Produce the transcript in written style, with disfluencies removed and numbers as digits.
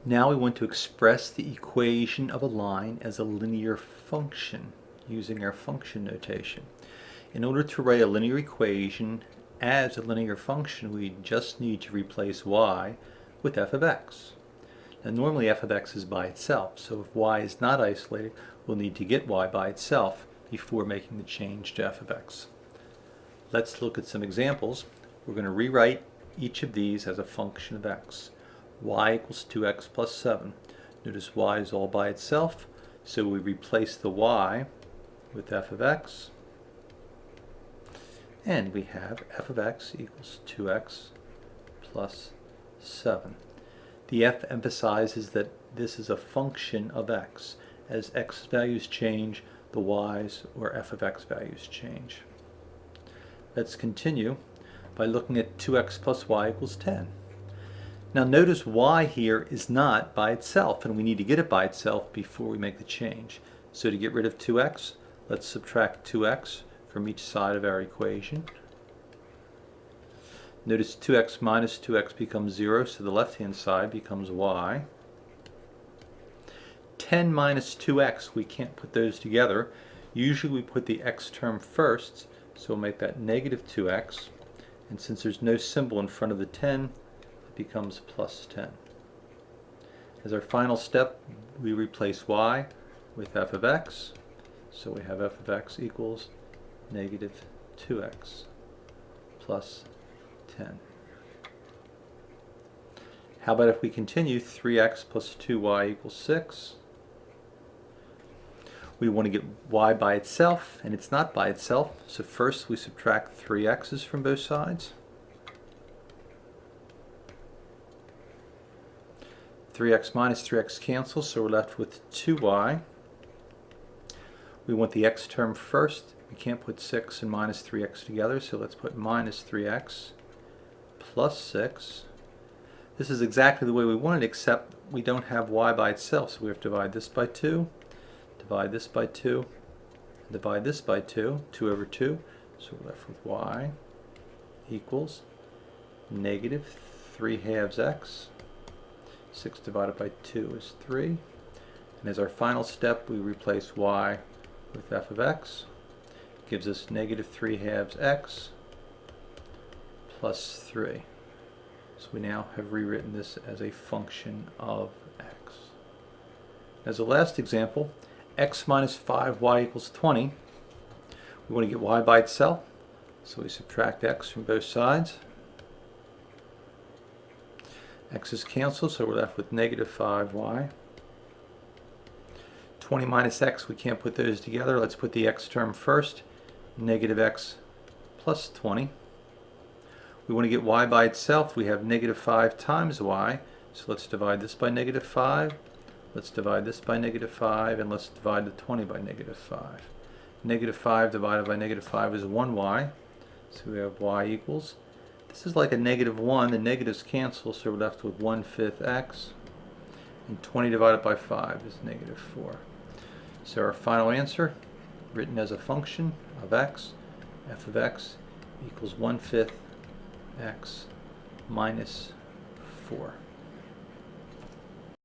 Now we want to express the equation of a line as a linear function using our function notation. In order to write a linear equation as a linear function, we just need to replace y with f of x. Now normally f of x is by itself, so if y is not isolated, we'll need to get y by itself before making the change to f of x. Let's look at some examples. We're going to rewrite each of these as a function of x. Y equals 2x plus 7. Notice y is all by itself, so we replace the y with f of x, and we have f of x equals 2x plus 7. The f emphasizes that this is a function of x. As x values change, the y's or f of x values change. Let's continue by looking at 2x plus y equals 10. Now notice y here is not by itself, and we need to get it by itself before we make the change. So to get rid of 2x, let's subtract 2x from each side of our equation. Notice 2x minus 2x becomes 0, so the left-hand side becomes y. 10 minus 2x, we can't put those together. Usually we put the x term first, so we'll make that negative 2x. And since there's no symbol in front of the 10, becomes plus 10. As our final step, we replace y with f of x, so we have f of x equals negative 2x plus 10. How about if we continue, 3x plus 2y equals 6. We want to get y by itself, and it's not by itself, so first we subtract 3 x's from both sides. 3x minus 3x cancels, so we're left with 2y. We want the x term first. We can't put 6 and minus 3x together, so let's put minus 3x plus 6. This is exactly the way we want it, except we don't have y by itself, so we have to divide this by 2, divide this by 2, divide this by 2, 2 over 2, so we're left with y equals negative 3 halves x. 6 divided by 2 is 3. And as our final step, we replace y with f of x. Gives us negative 3 halves x plus 3. So we now have rewritten this as a function of x. As a last example, x minus 5y equals 20. We want to get y by itself, so we subtract x from both sides. X's cancel, so we're left with negative 5y. 20 minus x, we can't put those together. Let's put the x term first. Negative x plus 20. We want to get y by itself. We have negative 5 times y, so let's divide this by negative 5. Let's divide this by negative 5, and let's divide the 20 by negative 5. Negative 5 divided by negative 5 is 1y, so we have y equals. This is like a negative 1, the negatives cancel, so we're left with 1/5 x, and 20 divided by 5 is negative 4. So our final answer, written as a function of x, f of x equals 1/5 x minus 4.